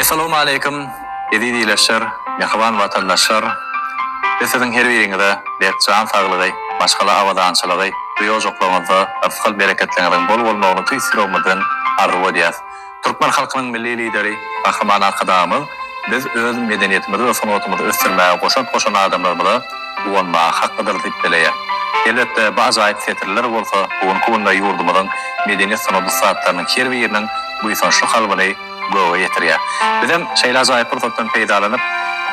Assalamu alaikum, yedidileşler, mehriban vatandaşlar. Sizin her birinize can sağlığı, başkala avadançılığı, duyozoklarınızda afkal bereketlerin bol bolmağını tüysüromudun arzu ediyaz. Türkmen halkının milli lideri, kahraman arkadamı, biz öz medeniyetimizi ve sanatımızı östürmeye koşan adamlarımızı uğunmağa hakkıdır deyip beleye. Elbette bazı ayet setirler olsa, bugün kuvunda yurdumuzun medeniyet sanatı saatlerinin her birinin bu insanşlı halvını göğe yetiriyor. Bizim şeyler zayıf fırsattan peydalanıp,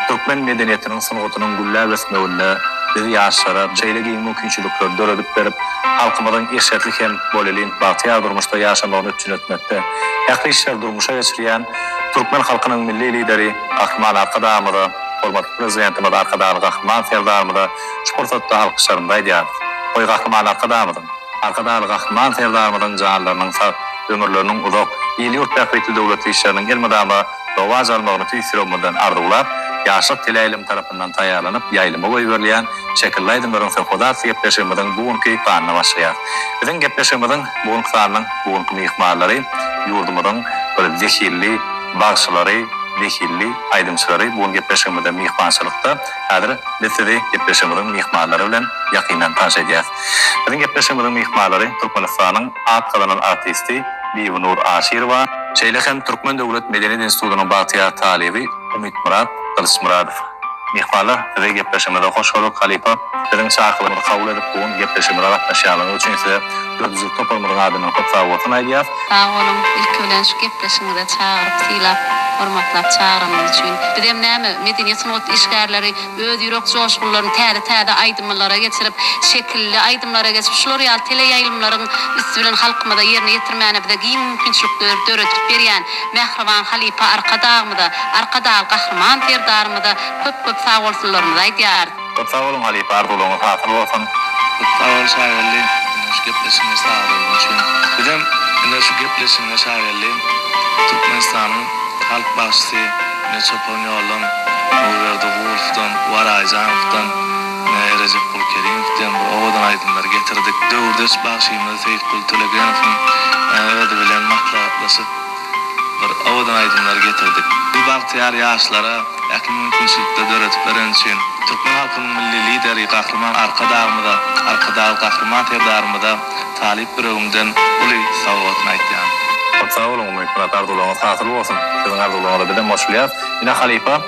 Türkmen medeniyetinin sanatıının güller ve sınavında bizi yaşlara, şeyle giyin mümkünçülükleri döredip verip, halkımızın işletlik hem boleliğin batıya durmuşta yaşamağını üçün etmekte. Yaklı işler durmuşa geçileyen Türkmen halkının milli lideri Kahraman Arkadağımı'da, hormatlı prezidentimiz Arkadağlı Kahraman Serdar'ımı'da şu fırsatta alkışlarındaydı. Oy Kahraman Arkadağımı'dan, Arkadağlı Kahraman Serdar'ımı'dan canlarının sağ, ömürlerinin uzak, iyili yurtbaklıklı devleti işlerinin gelmedama dovaz almağını tüysüromuddan ardular, yaşlık tileylim tarafından tayarlanıp yaylımı koyuverleyen şekilli aydınların fevkodat gepleşimizin bugünkü kanına başlayar. Bizim gepleşimizin bugünkü kanının bugünkü mihmarları, yurdumuzun böyle zehirli, bağışçıları, zehirli aydımçıları bugün gepleşimizin mihmançılıkta adır biz sizi gepleşimizin mihmarları ile yakinen tanış edeceğiz. Bizim gepleşimizin mihmarları Türkmenistan'ın at kalanın artisti Bivnur Aşirova, Şeylehem Türkmen Devlet Medeniyet Enstitüsü'nün Batıya talibi Ümit Murat Kılıçmuradov. Mihmarlar size gepleşimizde hoş olduk Halipa. Bizim çağrılarımızı kabul edip bugün gepleşimizde katlaşalım için size Gözlük Topalımızın adından çok sağ olsun Aydiyaz. Sağ olun. İlk ölen şu gepleşimizde çağırıp silap, hormatlap çağırmamız için. Bizim näme medeniyet sanat işgärleri öz yürek coşkullaryny täze aydymlara geçirip, şekilli aydymlara geçip, şular ýaly teleyayılmaların üstü bilen halkymyza ýerine ýetirmäne bize giň mümkinçilikler döretip berýän Mehriban Halipa Arkadağ Kahraman Serdar'ymyza köp sağ bolsunlarymyz aýdýar. Köp sağ olun Halipa, arzularınız hasıl olsun. Sağ ol şairli, şu gepleşimde sağlayın için. Bizim şu gepleşimde şairli, Türkmenistan'ın halk başçısı Çopon Yolun, Nurverdi Gulf'dan, Varaycanov'dan, Recep Kulkerim'den bu ovadan aydınlar getirdik. Dövürdeş başçımız Seyit Kultülegenov'un öde bilen maklatısı bir ovadan aydınlar getirdik. Bu baktiyar yaşlara yakın mümkünçülükte döretiplerin için Türkmen halkının milli lideri Kahraman Arkadağ Kahraman Serdar'ymyza talip bürögümden uli sağlatını aýtýan. Çok sağ olun Ümit Murat, arzularınız hasıl olsun. Sizin arzularınızda bizden moşuliyaz. Yine Halipa,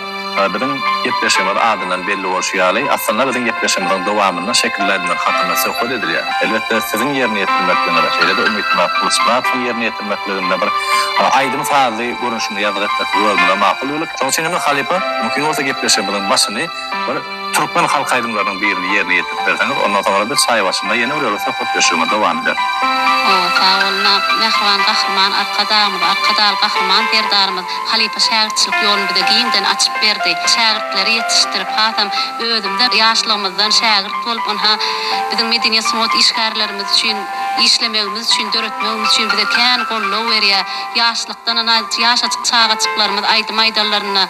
bizim gepleşimiz adından belli oluşuyalı. Aslında bizim gepleşimizin devamında şekillerinden hakkında söhbet ediliyor. Elbette sizin yerini yetirmeklerine de şeyle de Ümit Murat Kılıçmurat'ın yerini yetirmeklerine bir aydın fazla görünüşünü yazık etmek yolunda makul olur. Çok için Halipa, mümkün olsa gepleşimizin başını Türkmen halk aydınlarının birini yerine yetirip verseniz, ondan sonra bir çay başında yeni bir olursa gepleşimine devam eder. Sağ olun. Mehriban Kahraman Arkadağ Kahraman Serdar'ymyz Halipa şäherçilik ýolunu bize giňden açyp berdi. Şähertleri ýetişdirip hasam özümde ýaşlygymyzdan şähert bolup onha bizim medeniyet sanat işgärlerimiz üçin işlemegimiz üçin, döretmegimiz üçin bize kän gollaw berýär. Ýaşlykdan ana ýaşaçyk çağaçyklarymy aýdym aýdallaryna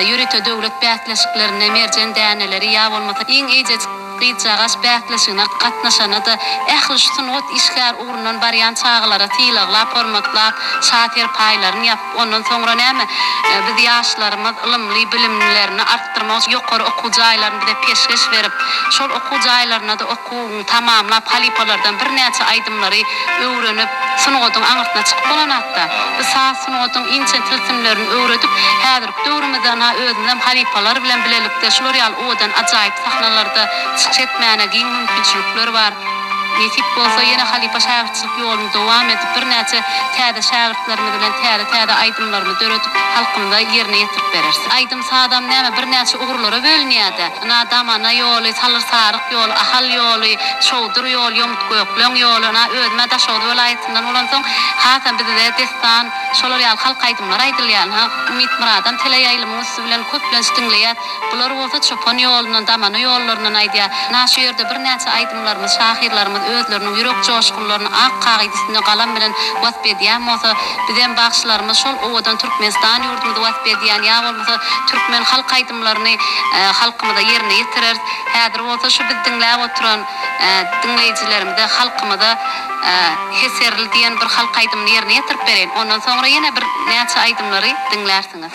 ýörete döwlet bätleşiklerine merjen däneleri ýa bolmasa iň eýjek Gıcağaş bätleşigine gatnaşana da ähli sanat işgär uğrundan barýan çağlara tiýlaglap, hormatlap, şatyr paýlaryny ýapyp, ondan soňra näme biz ýaşlarymyz ilmli bilimlerini artdyrmak ýokary okuw jaýlaryny bize peşkeş berip, şol okuw jaýlaryna da okuw tamamlap, halipalardan bir näçe aýdymlary öwrenip, sanatyň aňyrtyna çykyp bolan hatda. Biz sanatyň inçe tilsimlerini öwredip, häzirki döwrümizden özümizden halipalar bilen bilelikde şular ýaly odan ajaýyp sahnalarda etmäne giň mümkinçilikler bar. Netip bolsa ýene Halipa şäherçilik ýolunu dowam edip bir näçe täze şähertlerimiz bilen täze aýdymlarmy döretip halkymyza ýerine ýetirip berersiz. Aýdym sadam näme bir näçe ugurlara bölünýärdi. Ana damana ýoly, salyr saryk ýoly, ahal ýoly, şowdur ýoly, ýomut göýekleň ýoly, ana özüme Daşowdy welaýatyndan bolan soň hasam bizde destan şolar ýaly halk aýdymlar aýdylýan. Ümit Murat'dan teleýaýlymyň bilen köp bilen dinleýär. Bular bolsa Çopon ýolundan, damana ýollarynyň aýdýar. Na şu ýerde bir näçe aýdymlarymyz, şahirlarymyz özleriniň ýürek joşkunlaryny ak kagydysynda galam bilen wagt edýän bolsa, bizden bagşlarymyz şol owadan Türkmenistan ýurdumyzda wagt edýän ýa bolmasa türkmen halk aýdymlaryny halkymyza ýerine ýetirer. Häzir bolsa şu biz dinläp oturan dinleýijilerimizde halkymyza heserildiýän bir halk aýdymyny ýerine ýetirip beren. Ondan soňra ýene bir näçe aýdymlary dinlersiňiz.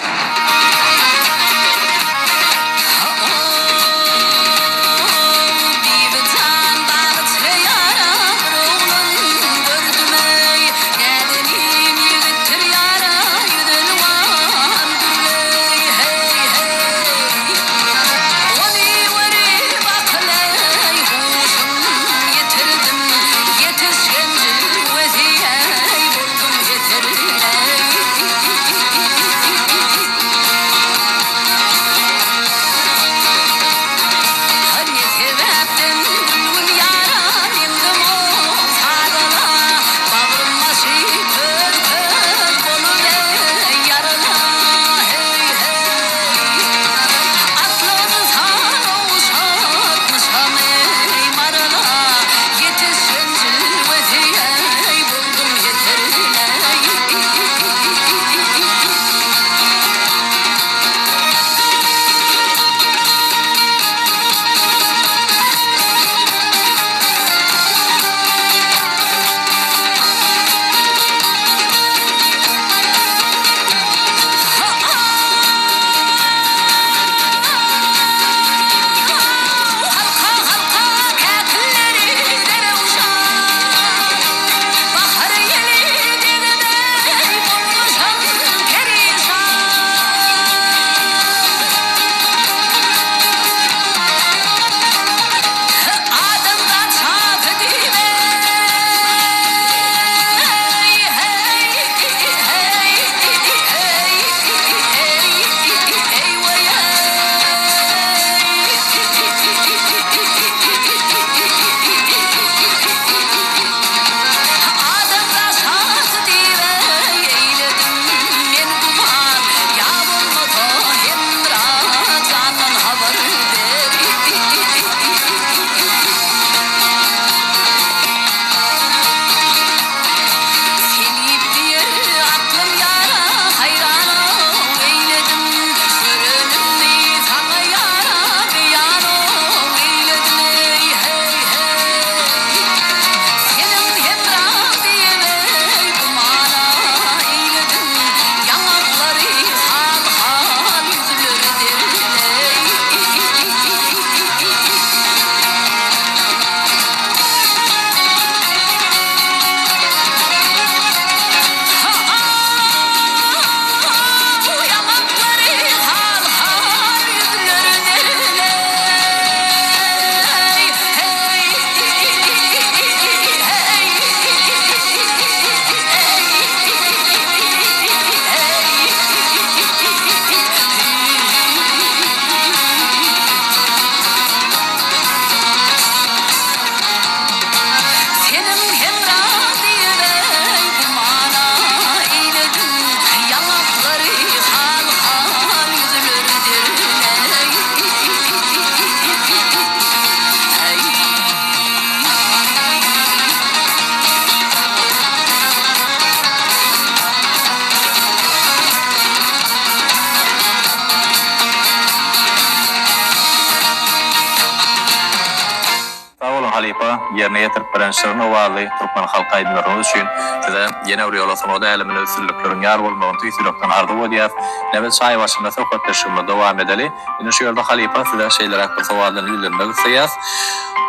Halipa yerine yetirip bilen şırını ovaly Türkmen halk aýdymlaryny üçin size ýene bir ýola soňda älimin özsüzliklerini ýar bolmagyny tüýsülükden ardy bolýar. Näme çay başynda söhbetleşmä dowam edeli. Indi şu ýolda Halipa size şeýler hakda sowallaryny ýüzlerinde gysýas.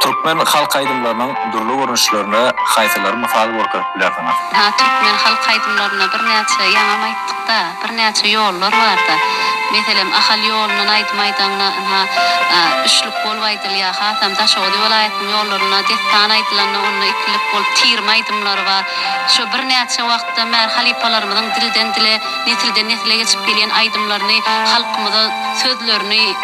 Türkmen halk aýdymlarynyň durly görnüşlerini haýsylary mysal bolýar bilersiňiz. Türkmen halk aýdymlaryna bir näçe ýaňam aýtdykda, bir näçe ýollar barda. Meselem ahal ýolunyň aýdmaýdanna üçlük bolup aýdylýar. Hatam Daşoğlu welaýatynyň ýollaryna destan aýdylanna onu ikilik bolup tirmaýdymlary bar. Şu bir näçe wagtda mer halipalarymyzyň dilden dile, nesilden nesile geçip gelýän aýdymlaryny, halkymyza sözlerini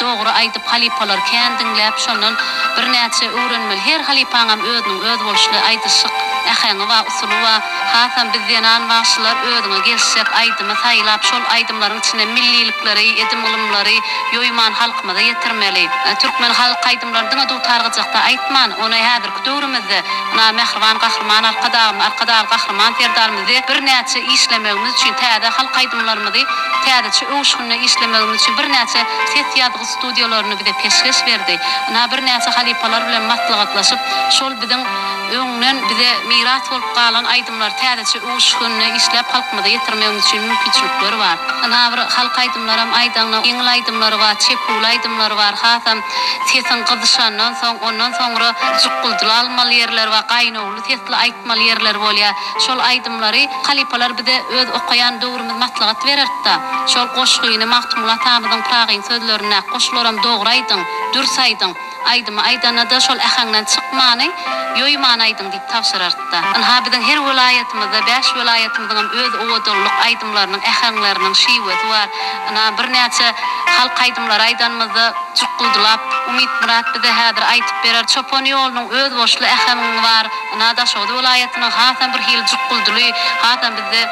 dogry aýdyp halipalar kän dinläp şondan bir näçe öwrenmeli. Her halipaňam özüniň öz bolşuly aýdyşyk ähäňi we usulu we hatam bizden başlar ödüňe gelsek aýdymy saýlap şol aýdymlaryň içine millilikleri, edimlary ýoýman halkymyza ýetirmeli. Türkmen halk aýdymlaryna du targyjakda aýtman, ony häzirki döwrümizde na mehriban gahrman arkadaal gahrman terdarmyzy bir näçe işlemegimiz üçin täze halk aýdymlarymyzy täze öwüşgünne işlemegimiz üçin bir näçe ses ýazgy studiýalaryny bize peşkeş berdi. Na bir näçe halipalar bilen matlagatlaşyp şol biziň öňden bize miras bolup galan aýdymlar täze öwüşgünne işläp halkymyza ýetirmegimiz üçin mümkinçilikler bar. Ana bir halk aýdymlaram aýdanyň iňli aýdymlary bar, çekul aýdymlary bar. Hasam sesin gyzyşandan soň ondan soňra jukguldyl almaly ýerler we gaýnawly sesli aýtmaly ýerler bolýar. Şol aýdymlary halipalar bize öz okaýan döwrümiz matlagat bererdi. Şol goşgyny Mahtumula Tamyzyň pragyň sözlerine goşularam dogry aýdyň, dürs aýdyň. Aýdymy aýdanada şol ähäňden çykmany ýoýman aýdyň diýip tapşyrardy. Ana biziň her welaýatymyzda 5 welaýatymyzyň öz owatlyk aýdymlarynyň ähäňleriniň şiweti bar. Ana bir näçe halk aýdymlary aýdanmyzda çykguldylap Umit Murat bize häzir aýtyp berer. Çopon ýolunyň öz boşly ähäňi bar. Ana da şol welaýatynyň hasam bir hil çykguldyly, hasam bize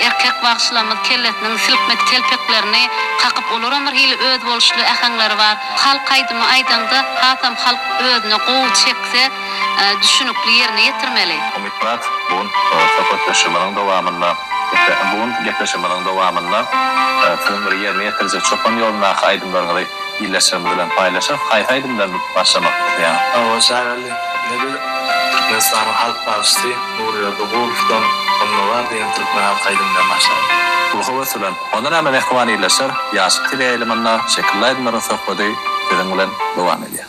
erkek bagşlamyz kelletiniň silkmek telpeklerini kakyp olaram bir hil öz bolşly ähäňleri bar. Halk aýdymy aýdanda hasam halk özüne gowy çekse düşünükli ýerine ýetirmeli. Umit Murat, bugün sohbetleşmelerin dowamında tüm bir ýerine ýetirjek çopon ýoluna aýdymlaryny ýyllaşyr bilen paýlaşyp, haýy aýdymlardan başlamak ýa. Awa şäherli. Nebe Türkmenistanyň halk başçysy Nuriýa Dogurowdan onlara diýen Türkmen halk aýdymlaryndan başlady. Ulgowy bilen ondan hemen ähwany ýyllaşyr, ýaşyk tili ýylmyna şekilli aýdymlaryň sohbety bilen dowam edýär.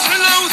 Slow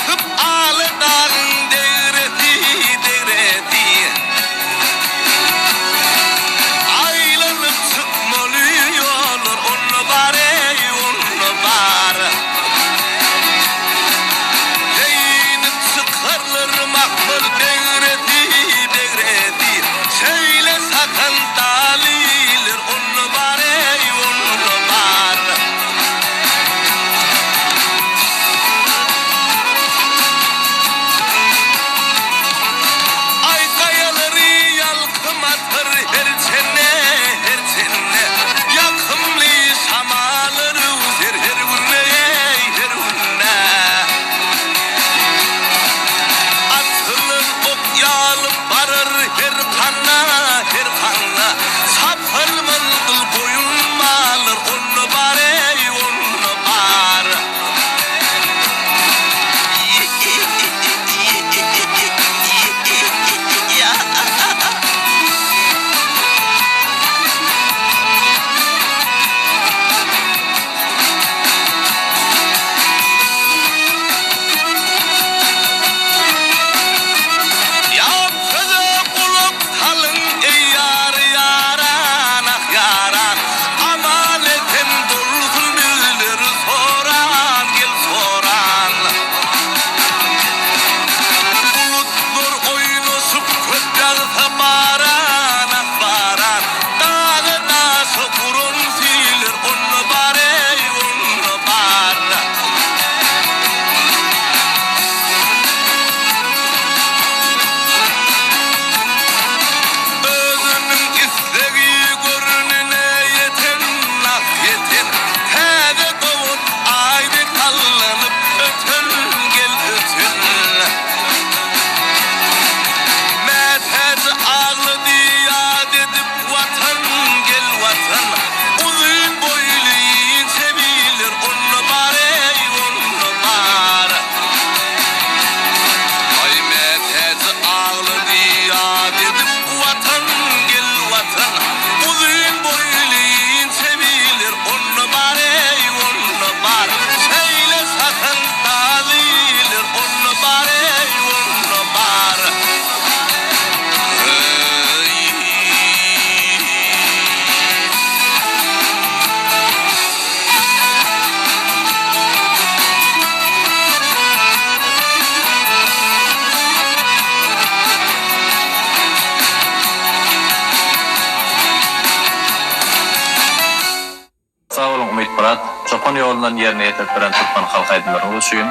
çopon ýolundan ýerine ýetirdiren Türkmen halk aýdymlaryny üçin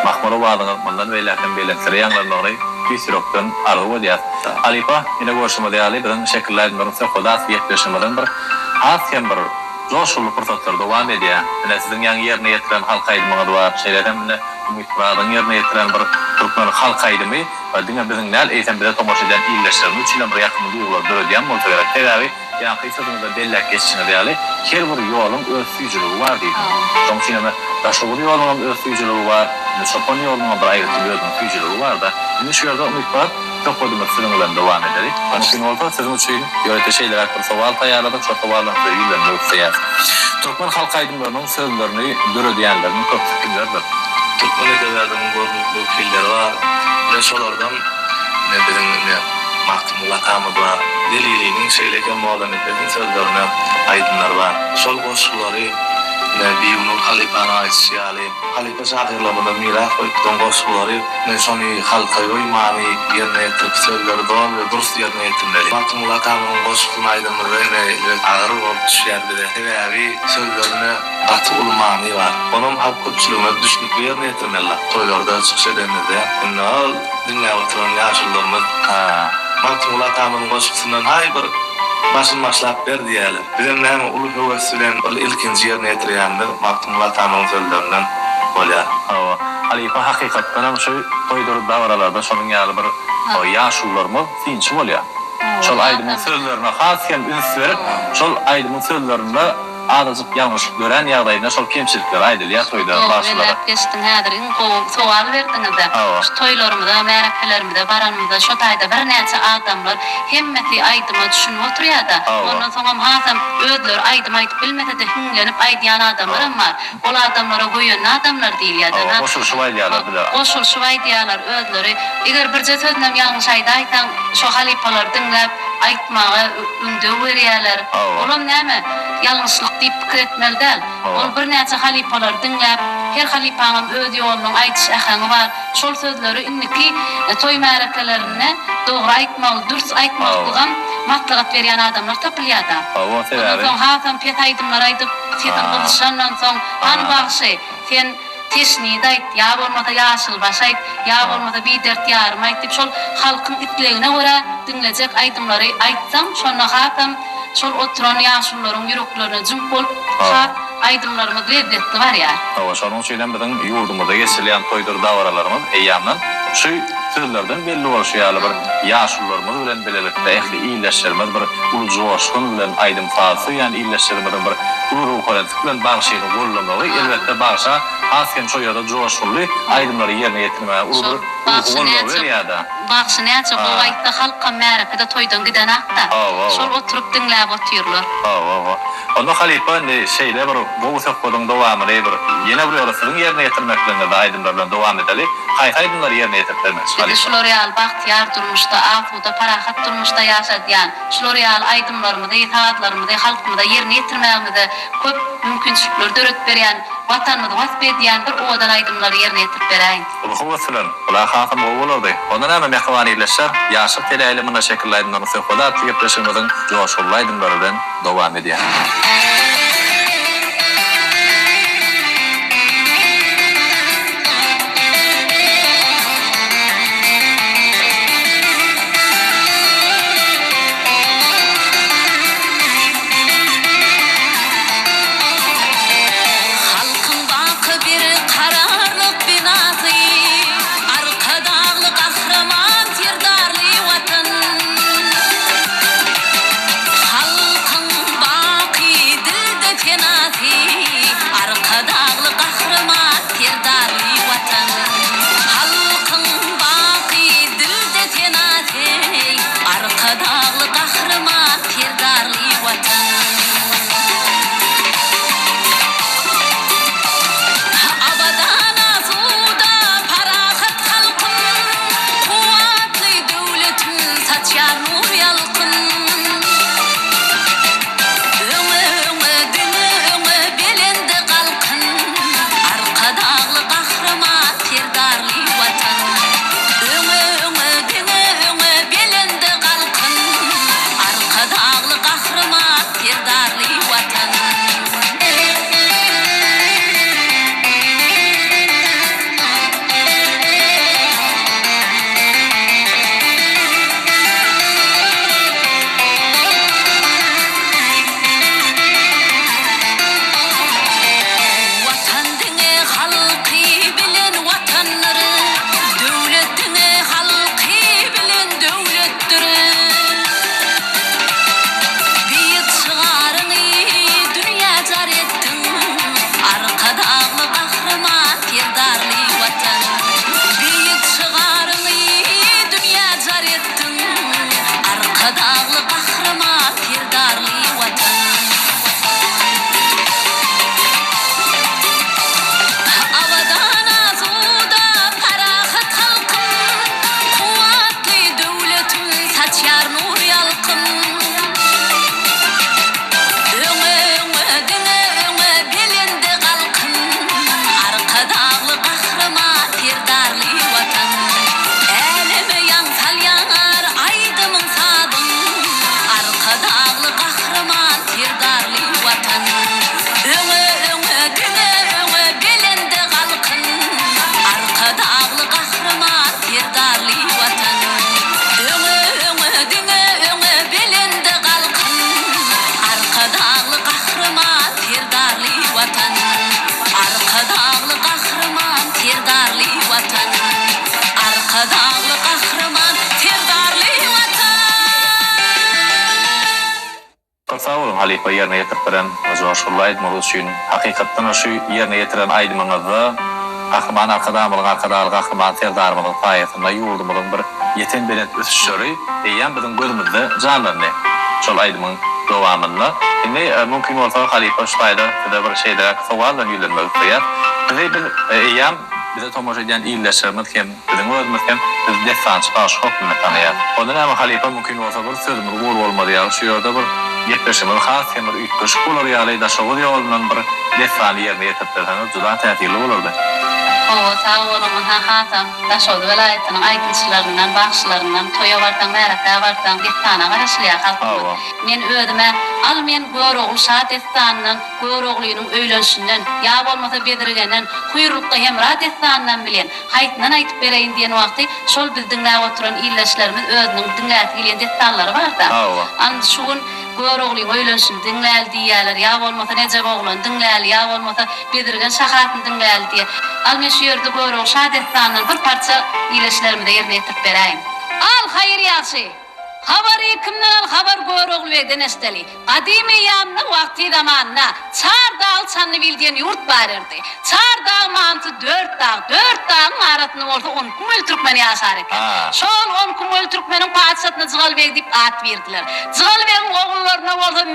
mahmura wadyny mundan beýlekin beýlekleri ýanlarly Pisirokdan argy bolýar. Alipa ine görüşmede ýaly bilen şekillendirme söhbet ýetişmeden bir asken bir joşully pursatlar dowam edýär. Ine siziň ýaňy ýerine ýetiren halk aýdymyňyz bar. Şeýleden mine umytbaryň ýerine ýetiren bir Türkmen halk aýdymy we diňe biziň näl eýten bilen tomoşa eden illeşlerini üçin bir ýakyn duýgular döredýän bolsa gerek. Teräwi ýa kysgyny da bellek geçişine ýaly her bir ýoluň öz süýjüligi bar diýdi. Şoň üçin daşowy ýoluň öz süýjüligi bar, çopon ýoluň bir aýry süýjüligi bar da. Ine şu ýerde umytbar topladymy sürüň bilen dowam edelik. Mümkin bolsa siziň üçin ýöreýte şeyler hakkında sowal taýýarladyk, şo sowallarga ýylanyp ötseýär. Türkmen halk aýdymlarynyň sözlerini döredýänlerini köp kimlerdir? Türkmen edebiýatynyň görnükli filleri var. Ne şolardan ne biziň Mahmud Atamyň var. Deliliğinin şeyleken muhalemetlerin sözlerine aydınlar var. Sol goşulları Nebiyunul Halipana aýtýaly. Halipa şahyrlarına miras goýdan goşulları ne şony halka ýoýmamy ýerine ýetirip sözleri doğru ve durust ýerine ýetirmeli. Mahmud Atamyň goşulyny aýdymlary agyr bolup düşýär bile. Teräwi sözlerine aty ulmany var. Onuň halk köpçüligine düşnük ýerine ýetirmeli. Toýlarda çykyş edende innal dinle oturan ýaşullarymyz Mahmud Atamyň goşulyny hay bir başyn başlap ber diýerler. Bilen näme uly höweslen ilkinji ýerine ýetirýändir Mahmud Atamyň sözlerinden bolýar. Alipa hakykatdan hem şu toýdurup dawralarda şonuň ýaly bir ýaşullarymyz finçi bolýar. Şol aýdymyň sözlerine hasken üns berip, şol aýdymyň sözlerinde adazyk ýalňyş gören ýagdaýynda şol kemçilikler aýdylýar toýda başlara. Geçtin häzirin sowal berdiňizde. Şu toýlarymyzda, merhemlerimizde, baranymyzda şu taýda bir näçe adamlar hemmeti aýdyma düşünip oturýar-da. Ondan soň hem hasam ödler aýdym aýdyp bilmede de hüňlenip aýdýan adamlar bar. Ol adamlara goýan adamlar diýilýär-da. Goşul şu aýdýarlar biler. Goşul şu aýdýarlar ödleri. Eger bir söznem ýalňyş aýdaýsan, şu halipalar dinläp aýtmagy ündö berýärler. Olam näme? Ýalňyşlyk diýip pikir etmeli. Ol bir näçe halipalar dinläp, her halipanyň öz ýolunyň aýdyş ähäňi bar. Şol sözleri inniki toý märekelerini dogry aýtmagy, dürüst aýtmagy bolgan matlagat berýän adamlar tapylýar-da. Soň hasam pet aýdymlar aýdyp, setin bolşandan soň han bagşy, sen teşni daýt, ýa bolmasa ýaşyl başaýt, ýa bolmasa bir dert ýarym aýdyp şol halkyň itlegine görä dinlejek aýdymlary aýtsam, şonda hasam şol oturan ýaşullaryň ýüreklerine jüm bolup, aýdymlarymyz lezzetli bar ýa. Şonuň üçin biziň ýurdumyzda geçirilýän toýdur dawralarymyz eýamdan şu sözlerden belli bolýar bir ýaşullarymyz bilen bilelikde ehli iýleşýärmiz bir uljoşkun bilen aýdym fasy, ýani iýleşýärmiz bir uru koratyk bilen bagşyny gollamagy elbetde bagşa asken şu ýerde joşully aýdymlary ýerine ýetirmäge uru gollawy ýa-da. Bagşy näçe bu aýtda halka märekede toýdan giden akda. Şol oturup dinläp otyrlar. Onda halipa şeýle bir bu söhbetiň dowamyny bir ýene bir ýolasyň ýerine ýetirmekle aýdymlar bilen dowam edeli. Aýdymlar ýerine ýetirmek. Şol real bahtiyar durmuşda, afuda, parahat durmuşda ýaşadýan, şol real aýdymlarymyzy, itaatlarymyzy halkymyza ýerine ýetirmegimizde köp mümkinçilikler döret berýän, watanymyzy wasp edýän bir owadan aýdymlary ýerine ýetirip beräýin. Bu howaslan, bular hasam bolady. Onda näme mehmany ýerleşär? Ýaşy teleýle muna şekillendirme söhbet ýetirýärmiň, joşuly aýdymlary bilen dowam edýär. Halkın baki dilde bolsa bolun halifa yerine getirdiren Joşul aýdmagy üçin hakykatdan şu yerine getiren aýdmaňyzda Ahman arkadaşlar Ahman terdarmyň paýatyna ýurdumyň bir yeten bilen ösüşleri eýen biziň gözümizde janlandy. Şol aýdymyň dowamynda indi mümkin bolsa halifa şaýda bir şeýler sowaldan ýülenmek diýär. Biz eýen bize tomosha eden ýyllaşyrmyz hem biziň özümiz hem biz defans aşykyny tanýar. Ondan hem halifa mümkin bolsa bir sözümüz bol bolmady ýa-da şu ýerde bir yetmişimiz has hem bir ütköş bolar ýa-da daşawy ýolundan bir defan ýerine ýetipdirýär. Juda täsirli bolardy. O sağolun hatam Daşoğlu vilayetinin aýdymçylaryndan, bagşylaryndan, toýa bardan, meraka bardan gitana garaşlya halkymyz. Men özüme al men görogul şat etsandan, göroglynyň öýlenşinden, ýa bolmasa bedirgenden, huýrlukda hem rat etsandan bilen haýtyndan aýtyp bereýin diýen wagty şol bizdiň näme oturan ýyllaşlarymyz özüniň diňläti bilen detalary barda. An şugun görogly öýlenşin diňläl diýerler, ýa bolmasa neje oglan diňläl, ýa bolmasa bedirgen şahatyny diňläl diýer. Al men şu ýerde görog şahadatlaryndan bir parça ýyllaşlarymyzy ýerine ýetirip beräýin. Al haýır ýaşy. Habary kimden al habar görogly wegden esteli. Gadymy ýamny wagty zamanna Çardal çanny bildiğin ýurt bar erdi. Çardal mantı 4 dağ aratyny bolsa 10 kumul türkmen ýaşar eken. Şol 10 kumul türkmeniň paçatyna Jygal beg diýip at berdiler. Jygal begiň oglaryna bolsa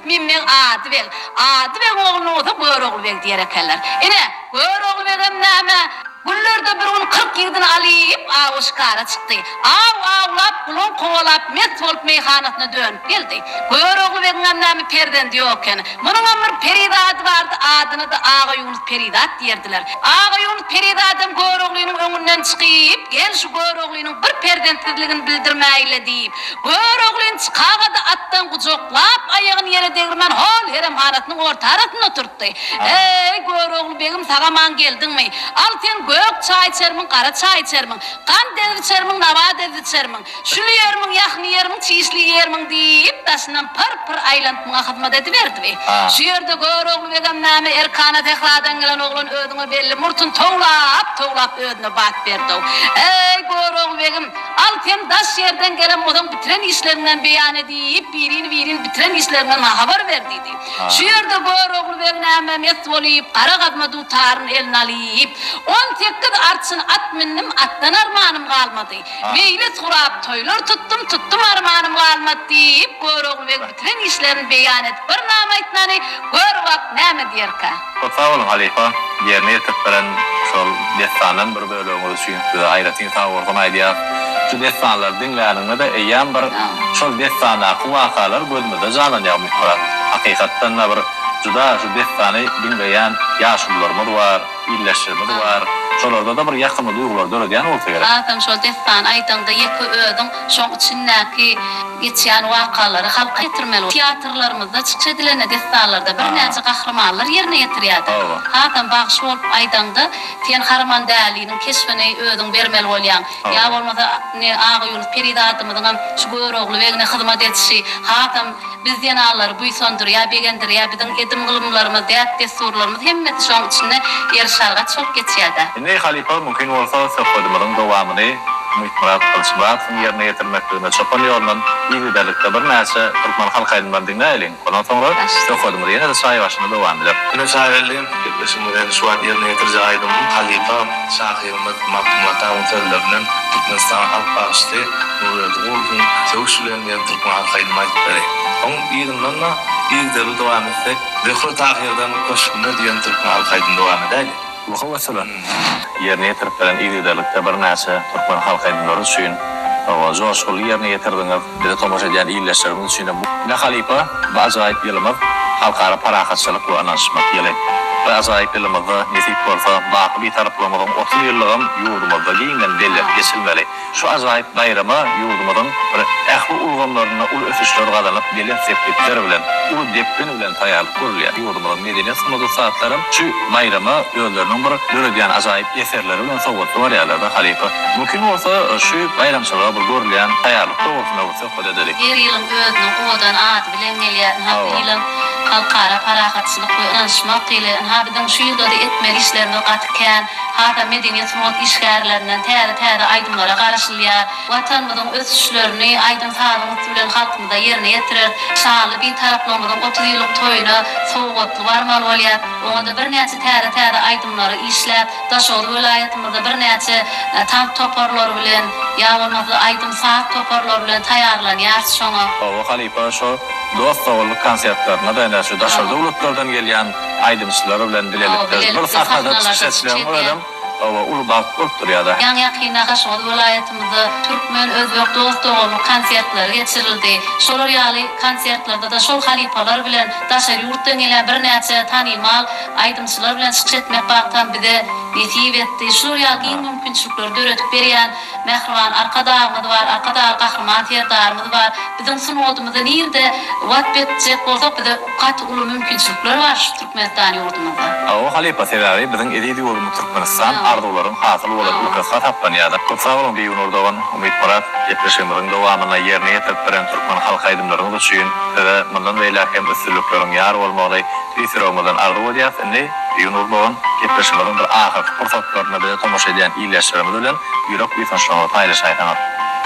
Mümin at beg. At beg ogluny bolsa görogly beg diýer ekenler. Ine görogly begem näme? Gullerde bir 40 ýyldan alyp awuşkara çykdy. Awlap, bulun kovalap, met bolup meýhanatyna dönüp geldi. Görogly begiň näme perden diýoken. Munyň bir Peridat bardy, adyny da Ağa Ýunus Peridat diýerdiler. Ağa Ýunus Peridatym göroglynyň öňünden çykyp, gel şu göroglynyň bir perdentizligini bildirmäýle diýip, göroglyn çykagada atdan gujoklap, aýagyny ýere degirmen hol herem hanatynyň orta aratyna oturtdy. Ey görogly begim sagaman geldingmi? Al sen gök çay içermin, kara çay içermin, kan deniz içermin, nava deniz içermin, şunu yermin, yakını yermin, çiğisli yermin deyip daşından pır aylantmına hizmet ediverdi. Şu yerde görogly begem näme erkana tehladan gelen oğlan ödüňe belli murtun toğlap ödüne bat berdi. Ey görogly begim, al sen daş yerden gelen oğlan bitiren işlerinden beyan edip, birin bitiren işlerinden haber verdiydi. Şu yerde görogly begem näme met bolýyp, kara gadma dutaryn elini alyp, 18 artsın at minnim, attan armanım kalmadı. Meyli surap toylar tuttum armanım kalmadı deyip görogly beg bitiren işlerini beyan edip bir näme aýtnany görwak näme diýerkä. Sağ olun halifa, yerine ýetip beren şol destanın bir bölegi üçin aýratyň sawurdan aýdýar. Şu destanlar diňlärinde de eýan bir şol destana wakalar gözümizde janlanýar myklar. Hakykatdan da bir juda şu destany dinleýän ýaşullarymyz bar, ýyllaşlarymyz bar. Şolarda da bir ýakyn duýgular döredýän bolsa gerek. Atam şol destan aýtanda ýeki ödüm şoň içindäki geçýän wakalary halka ýetirmeli. Teatrlarymyzda çykşedilen destanlarda bir näçe gahramanlar ýerine ýetirýärdi. Atam bagşy bolup aýtanda sen harman däliniň keşfini ödüm bermeli bolýan. Ýa bolmasa Ağa Ýunus Peridatymyzyň şu görogly wegine hyzmat etişi, atam bizden alary buýsandyr ýa begendir ýa biziň edim gylymlarymyz, däp desturlarymyz hemmeti şoň içinde ýerşarga çok geçýärdi. Ne halifa mümkin bolsa söhbetimiň dowamyny Murat Kılıçbaşyň ýerine ýetirmekdigine çapan ýolundan ýygyrdalikda bir näçe türkmen halk aýdymlaryny dinleýin. Ondan soňra söhbetimiz ýene-de şaý başyna dowam eder. Ine şaýerliň gepleşmelerini şu an ýerine ýetirjek aýdym. Halifa şahyrymyz Mahmudatan sözlerinden Türkmenistan halk başçy Nuret Gulbin söýüşlerini türkmen halk aýdymlaryny berýär. Oň ýerinde ýygyrdaly dowam etsek, zöhre tahyýerden koşulma diýen türkmen halk aýdym dowam edýär. Bu masalan yerine ýetirip beren ýygyrdalikda bir näçe türkmen halk aýdymlary üçin Joşul ýerine ýetirdiňiz. Bize tomosha edýän ýyllaşlarymyz üçin bu halifa bazy aýyp ýylymyz halkara parahatçylyk we ananşmak ýyly. Bazy aýyp ýylymyzda nesip bolsa baky bir taraplamyň 30 ýyllygym ýurdumyzda giňen belläp geçilmeli. Şu azaýyp bayrama ýurdumyň bir ähli ulgamlaryna ul ösüşler gazanyp gelen sepetler bilen ul depden bilen taýaryp görülýär. Ýurdumyň medeniýet sunugy saatlarym şu bayrama öýleriniň bir döredýän azaýyp eserleri bilen sowgat barýarlar halifa. Mümkin bolsa şu bayramçylyga bir görülýän taýarlyk dogrusyna söhbet edelik. Her ýylyň özüniň odan at bilen gelýär. Her ýylyň halkara parahatçylyk we ananşmak ýyly biziň şu ýylda etmeli işlerini gatykän hatta medeniyet mod işgärlerinden täze aydımlara garaşylýar. Watanymyzyň ösüşlerini aydın sağlygy bilen halkymyza ýerine ýetirer. Şanly bir taraplamyzyň 30 ýyllyk toýuna sowgatly barmal bolýar. Onda bir näçe täze aydymlary işläp, Daşoğlu vilayetymyzda bir näçe tank toparlary bilen ýa bolmasa aydym saat toparlary bilen taýýarlanýar şoňa. O halipa şu dostawlyk konsertlerine da şu Daşoğlu ulutlardan gelýän aydymçylar bilen bilelikler. Bir sahada çeşitler bolam. Ova Ulubağ Ulturýada. Ýa-ni ýakynda Daşoğlu vilayetymyzda türkmen özbek dostawlyk konsertler geçirildi. Şolar ýaly konsertlerde da şol halipalar bilen daşary ýurtdan gelen bir näçe tanymal aydymçylar bilen çykyş etmek bagtan bize nesip etdi. Şol ýaly mümkinçilikler döretip berýän Mehriban Arkadağymyz bar, Arkadağı Gahrman Terdarymyz bar. Bizim sunodumyzda nirde wagt betjek bolsak bize gat uly mümkinçilikler bar şu Türkmenistan ýurdumyzda. O halipa sebäbi biziň edidi ýolumyz Türkmenistan arzuwlaryň hasyl bolan ülkesine taplanýar. Çok sağ olun diýip onurdawan Umid Murat ýetirişimiň dowamyna ýerine ýetirip beren türkmen halk aydymlaryny üçin we mundan beýlekem ösürlükleriň ýar bolmagy ýetirimden arzu bolýar. Indi ýonurdawan ýetirişimiň bir ahyrky fursatlaryna bilen tomoşa edýän iýleşlerimiz bilen ýürek ýytanşygyny taýlaşaýan.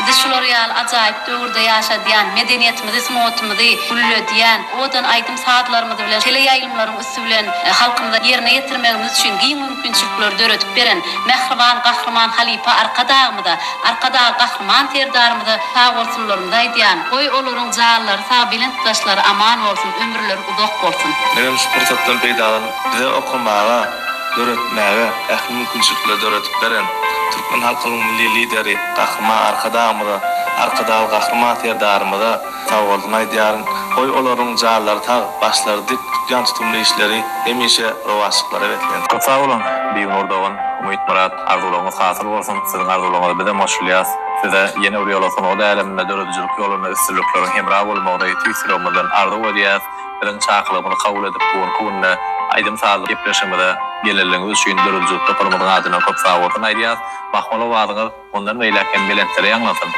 Biz şolar ýaly ajaýyp döwürde ýaşadýan, medeniyetimizi, smootumuzy gülledýän, odan aýdym saatlarymyz bilen, tele ýaýlymlaryň üstü bilen halkymyza ýerine ýetirmegimiz üçin giň mümkinçilikler döretip beren Mehriban Gahrman Halipa Arkadağymyza, Arkadağı Gahrman Terdarymyza sag bolsunlarynda aýdýan. Goý olaryň jallary, sag bilinçdaşlary aman bolsun, ömürleri uzak bolsun. Benim şu fırsatdan peydalan bize okumağa, döretmäge, ähli mümkinçilikler döretip beren Türkmen halkynyň milli lideri Gahrman Arkadağymyza, Arkadağı Gahrman Terdarymyza sag bolsun aýdýaryn. Goý olaryň jallary tag başlary dik ýan tutumly işleri hemişe rowaşyklara betlen. Çok sağ olun diýip onurdawan Umid Murat arzuwlaryňyz hasyl bolsun. Siziň arzuwlaryňyz bize moşulýas. Size ýene bir ýola o da älemde döredijlik ýoluna üstünlikleriň hemra bolmagy tüýsüregmeden arzu edýäs. Bilen çaklygymyny kabul edip bu kunna aydym sağlyk ýetirişimde gelirliğiniz üçin döredijlik toparmyň adyna köp sağ bolun aýdýas. Mahmala wadyňyz ondan beýlekem bilenleri ýanlatyn.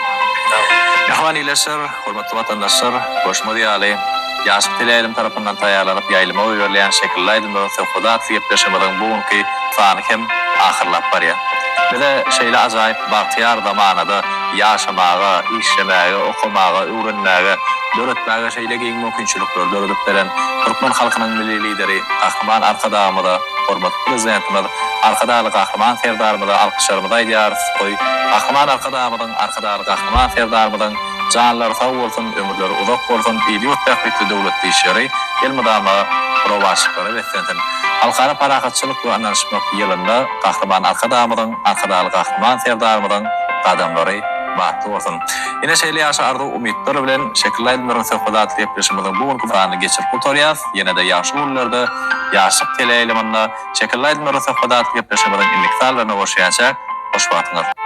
Ýahwan ileşer, hormatly watandaşlar, hoşma diýaly. Ýaşyk teleýilim tarapyndan taýýarlanyp ýaýlyma öýerleýän şekilde aýdymlaryň sowgadat ýetirişimden bugunky sany hem ahyrlap barýar. Bize şeýle ajaýyp bagtyar zamanada ýaşamaga, işlemäge, okumaga, öwrenmäge, döretmäge şeýle giň mümkinçilikler döretip beren Türkmen halkynyň milli lideri Gahrman Arkadağymyza, hormatly prezidentimiz Arkadağı Gahrman Terdarymyza alkyşlarymyzy aýdýarys. Gahrman Arkadağymyzyň, Arkadağı Gahrman Terdarymyzyň janlary sag bolsun, ömürleri uzak bolsun, ýurt täklikli döwletli işleri elmydama rowaşyklara betlensin. Halkara parakatçylyk we anlaşmak ýylynda Gahrman Arkadağymyzyň, Arkadağı Gahrman Terdarymyzyň gadamlary batly bolsun. Ine şeýle ýaşa arzu umidler bilen şekillendirilýän sowgadatly ýetirişimiň bugunky sany geçirip oturýar. Ýene de ýaşy günlerde ýaşyk teleýiliminde şekillendirilýän sowgadatly ýetirişimiň indiksalary boşaýançak hoş wagtyňyz.